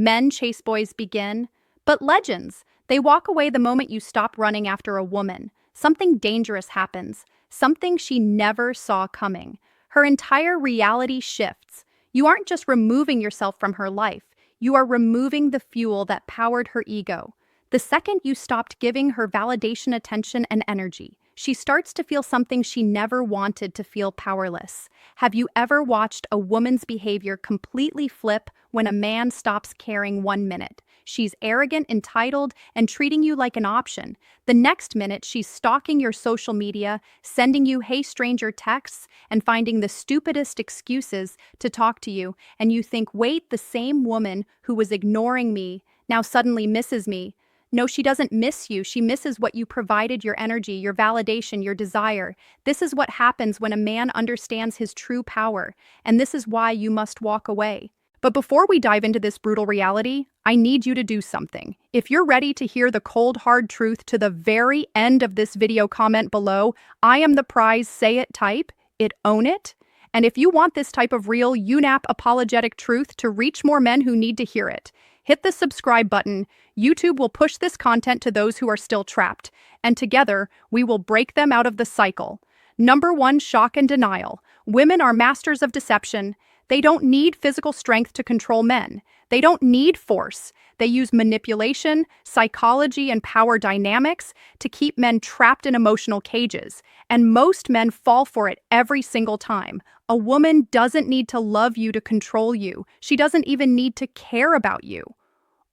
Men chase boys begin, but legends, they walk away the moment you stop running after a woman. Something dangerous happens, something she never saw coming. Her entire reality shifts. You aren't just removing yourself from her life, you are removing the fuel that powered her ego. The second you stopped giving her validation, attention, and energy, she starts to feel something she never wanted to feel: powerless. Have you ever watched a woman's behavior completely flip when a man stops caring 1 minute? She's arrogant, entitled, and treating you like an option. The next minute, she's stalking your social media, sending you "hey stranger" texts, and finding the stupidest excuses to talk to you. And you think, wait, the same woman who was ignoring me now suddenly misses me. No, she doesn't miss you. She misses what you provided: your energy, your validation, your desire. This is what happens when a man understands his true power, and this is why you must walk away. But before we dive into this brutal reality, I need you to do something. If you're ready to hear the cold, hard truth to the very end of this video, comment below, "I am the prize, say it," type it, own it. And if you want this type of real, UNAP apologetic truth to reach more men who need to hear it, hit the subscribe button. YouTube will push this content to those who are still trapped, and together, we will break them out of the cycle. Number 1, shock and denial. Women are masters of deception. They don't need physical strength to control men. They don't need force. They use manipulation, psychology, and power dynamics to keep men trapped in emotional cages. And most men fall for it every single time. A woman doesn't need to love you to control you. She doesn't even need to care about you.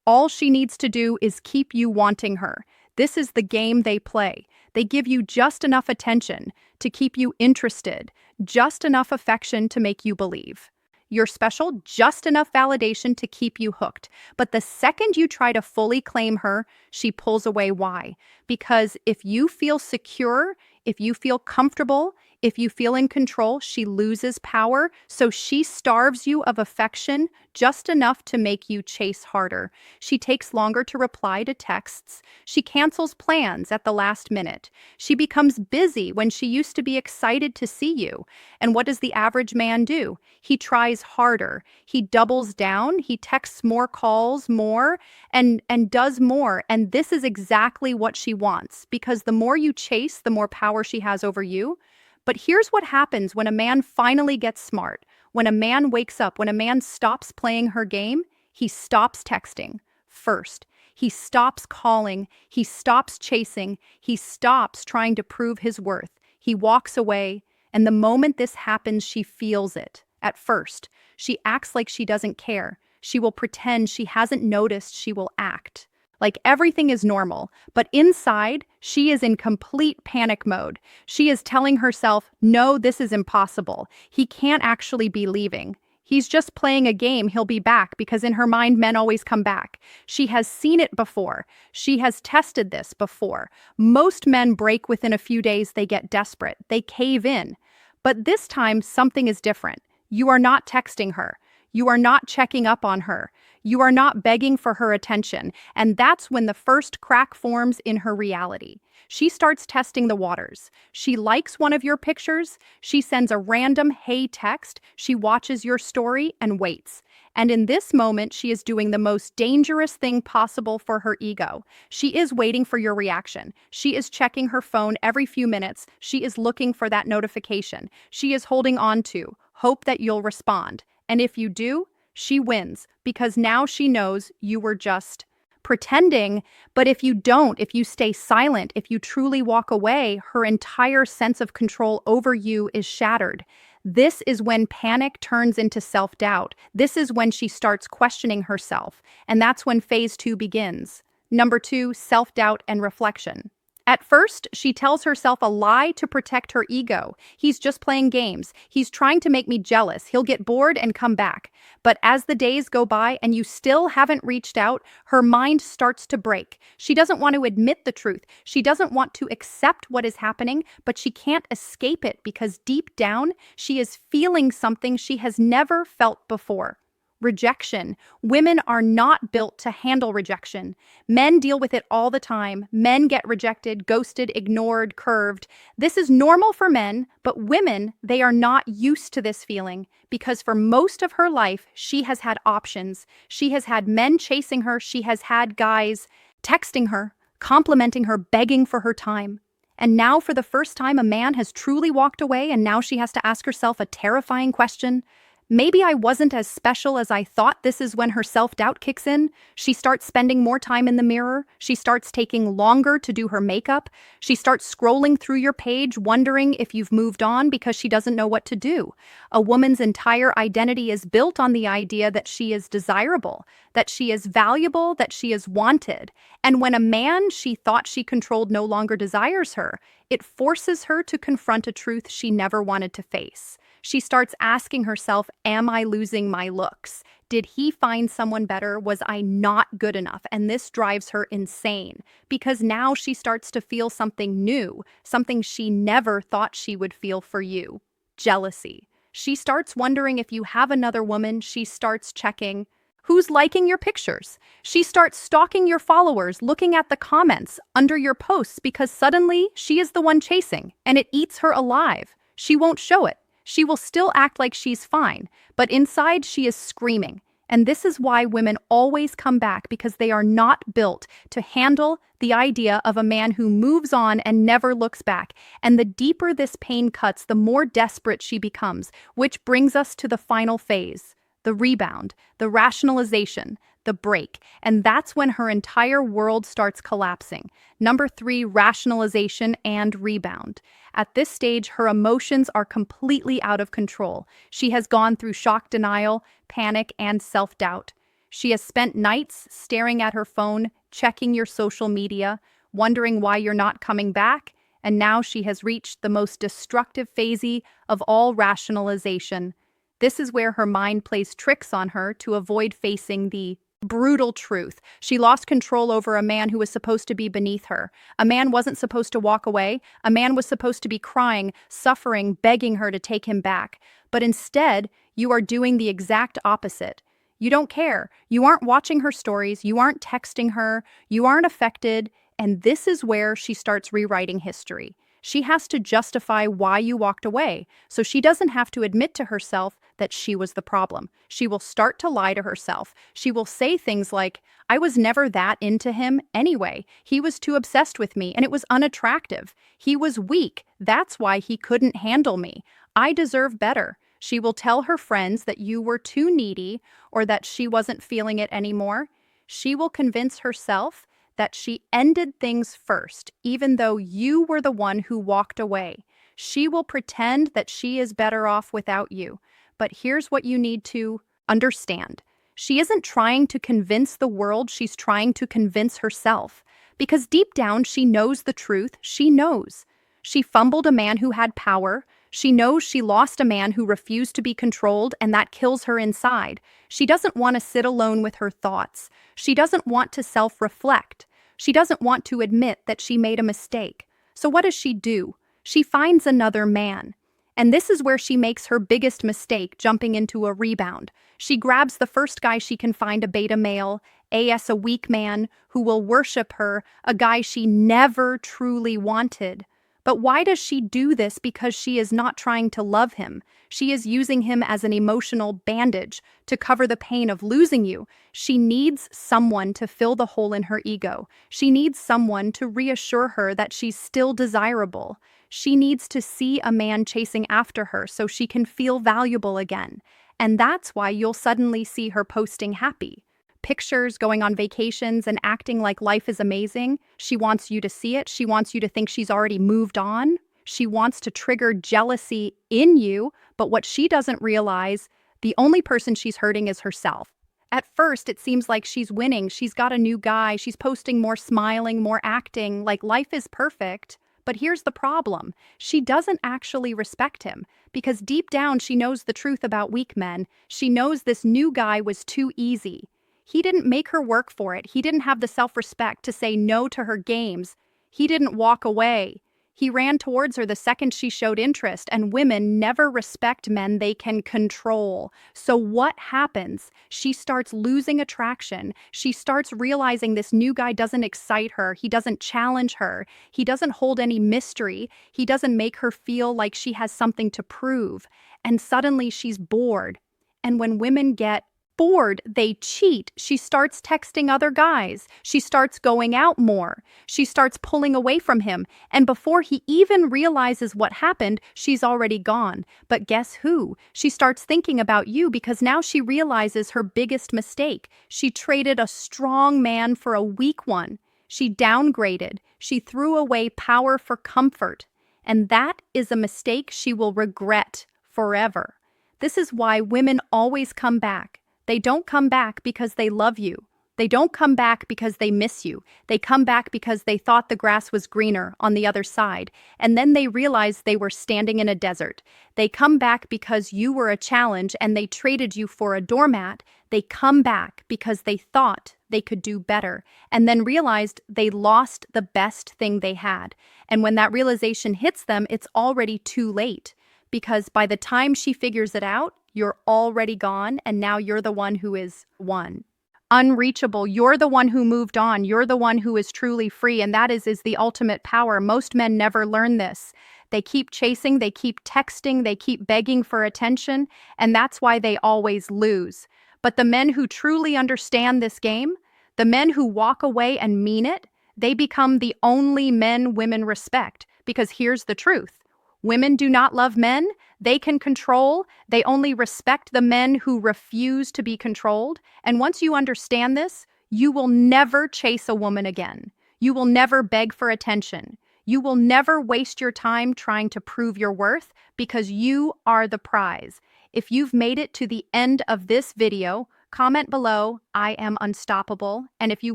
All she needs to do is keep you wanting her. This is the game they play. They give you just enough attention to keep you interested, just enough affection to make you believe you're special, just enough validation to keep you hooked. But the second you try to fully claim her, she pulls away. Why? Because if you feel secure, if you feel comfortable, if you feel in control, she loses power. So she starves you of affection, just enough to make you chase harder. She takes longer to reply to texts. She cancels plans at the last minute. She becomes busy when she used to be excited to see you. And what does the average man do? He tries harder. He doubles down. He texts more, calls more, and does more. And this is exactly what she wants, because the more you chase, the more power she has over you. But here's what happens when a man finally gets smart. When a man wakes up, when a man stops playing her game, he stops texting first. He stops calling. He stops chasing. He stops trying to prove his worth. He walks away, and the moment this happens, she feels it. At first, she acts like she doesn't care. She will pretend she hasn't noticed. She will act like everything is normal, but inside, she is in complete panic mode. She is telling herself, no, this is impossible. He can't actually be leaving. He's just playing a game. He'll be back, because in her mind, men always come back. She has seen it before. She has tested this before. Most men break within a few days. They get desperate. They cave in. But this time, something is different. You are not texting her. You are not checking up on her. You are not begging for her attention. And that's when the first crack forms in her reality. She starts testing the waters. She likes one of your pictures. She sends a random "hey" text. She watches your story and waits. And in this moment, she is doing the most dangerous thing possible for her ego. She is waiting for your reaction. She is checking her phone every few minutes. She is looking for that notification. She is holding on to hope that you'll respond. And if you do, she wins, because now she knows you were just pretending. But if you don't, if you stay silent, if you truly walk away, her entire sense of control over you is shattered. This is when panic turns into self-doubt. This is when she starts questioning herself. And that's when phase 2 begins. Number 2, self-doubt and reflection. At first, she tells herself a lie to protect her ego. He's just playing games. He's trying to make me jealous. He'll get bored and come back. But as the days go by and you still haven't reached out, her mind starts to break. She doesn't want to admit the truth. She doesn't want to accept what is happening, but she can't escape it, because deep down, she is feeling something she has never felt before. Rejection. Women are not built to handle rejection. Men deal with it all the time. Men get rejected, ghosted, ignored, curved. This is normal for men, but women, they are not used to this feeling because for most of her life, she has had options. She has had men chasing her. She has had guys texting her, complimenting her, begging for her time. And now, for the first time, a man has truly walked away, and now she has to ask herself a terrifying question. Maybe I wasn't as special as I thought. This is when her self-doubt kicks in. She starts spending more time in the mirror. She starts taking longer to do her makeup. She starts scrolling through your page, wondering if you've moved on because she doesn't know what to do. A woman's entire identity is built on the idea that she is desirable, that she is valuable, that she is wanted. And when a man she thought she controlled no longer desires her, it forces her to confront a truth she never wanted to face. She starts asking herself, am I losing my looks? Did he find someone better? Was I not good enough? And this drives her insane because now she starts to feel something new, something she never thought she would feel for you. Jealousy. She starts wondering if you have another woman. She starts checking who's liking your pictures. She starts stalking your followers, looking at the comments under your posts because suddenly she is the one chasing and it eats her alive. She won't show it. She will still act like she's fine, but inside she is screaming. And this is why women always come back because they are not built to handle the idea of a man who moves on and never looks back. And the deeper this pain cuts, the more desperate she becomes, which brings us to the final phase, the rebound, the rationalization, the break. And that's when her entire world starts collapsing. Number 3, rationalization and rebound. At this stage, her emotions are completely out of control. She has gone through shock denial, panic, and self-doubt. She has spent nights staring at her phone, checking your social media, wondering why you're not coming back, and now she has reached the most destructive phase of all rationalization. This is where her mind plays tricks on her to avoid facing the brutal truth. She lost control over a man who was supposed to be beneath her. A man wasn't supposed to walk away. A man was supposed to be crying, suffering, begging her to take him back. But instead, you are doing the exact opposite. You don't care. You aren't watching her stories. You aren't texting her. You aren't affected. And this is where she starts rewriting history. She has to justify why you walked away, so she doesn't have to admit to herself that she was the problem. She will start to lie to herself. She will say things like, I was never that into him anyway. He was too obsessed with me and it was unattractive. He was weak. That's why he couldn't handle me. I deserve better. She will tell her friends that you were too needy or that she wasn't feeling it anymore. She will convince herself that she ended things first, even though you were the one who walked away. She will pretend that she is better off without you. But here's what you need to understand. She isn't trying to convince the world, she's trying to convince herself. Because deep down, she knows the truth. She knows. She fumbled a man who had power. She knows she lost a man who refused to be controlled, and that kills her inside. She doesn't want to sit alone with her thoughts. She doesn't want to self-reflect. She doesn't want to admit that she made a mistake. So what does she do? She finds another man. And this is where she makes her biggest mistake, jumping into a rebound. She grabs the first guy she can find, a beta male, a weak man who will worship her, a guy she never truly wanted. But why does she do this? Because she is not trying to love him. She is using him as an emotional bandage to cover the pain of losing you. She needs someone to fill the hole in her ego. She needs someone to reassure her that she's still desirable. She needs to see a man chasing after her so she can feel valuable again. And that's why you'll suddenly see her posting happy pictures, going on vacations, and acting like life is amazing. She wants you to see it. She wants you to think she's already moved on. She wants to trigger jealousy in you, but what she doesn't realize, the only person she's hurting is herself. At first, it seems like she's winning. She's got a new guy. She's posting more, smiling, more, acting like life is perfect. But here's the problem. She doesn't actually respect him because deep down she knows the truth about weak men. She knows this new guy was too easy. He didn't make her work for it. He didn't have the self-respect to say no to her games. He didn't walk away. He ran towards her the second she showed interest, and women never respect men they can control. So what happens? She starts losing attraction. She starts realizing this new guy doesn't excite her. He doesn't challenge her. He doesn't hold any mystery. He doesn't make her feel like she has something to prove. And suddenly she's bored. And when women get bored, they cheat. She starts texting other guys. She starts going out more. She starts pulling away from him. And before he even realizes what happened, she's already gone. But guess who? She starts thinking about you because now she realizes her biggest mistake. She traded a strong man for a weak one. She downgraded. She threw away power for comfort. And that is a mistake she will regret forever. This is why women always come back. They don't come back because they love you. They don't come back because they miss you. They come back because they thought the grass was greener on the other side, and then they realized they were standing in a desert. They come back because you were a challenge and they traded you for a doormat. They come back because they thought they could do better, and then realized they lost the best thing they had. And when that realization hits them, it's already too late. Because by the time she figures it out, you're already gone, and now you're the one who is won. Unreachable. You're the one who moved on. You're the one who is truly free, and that is the ultimate power. Most men never learn this. They keep chasing, they keep texting, they keep begging for attention, and that's why they always lose. But the men who truly understand this game, the men who walk away and mean it, they become the only men women respect. Because here's the truth. Women do not love men they can control. They only respect the men who refuse to be controlled. And once you understand this, you will never chase a woman again. You will never beg for attention. You will never waste your time trying to prove your worth because you are the prize. If you've made it to the end of this video, comment below, I am unstoppable. And if you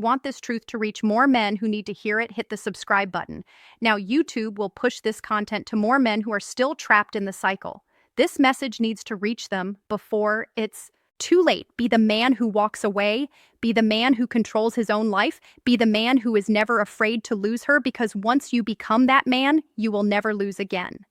want this truth to reach more men who need to hear it, hit the subscribe button. Now, YouTube will push this content to more men who are still trapped in the cycle. This message needs to reach them before it's too late. Be the man who walks away. Be the man who controls his own life. Be the man who is never afraid to lose her, because once you become that man, you will never lose again.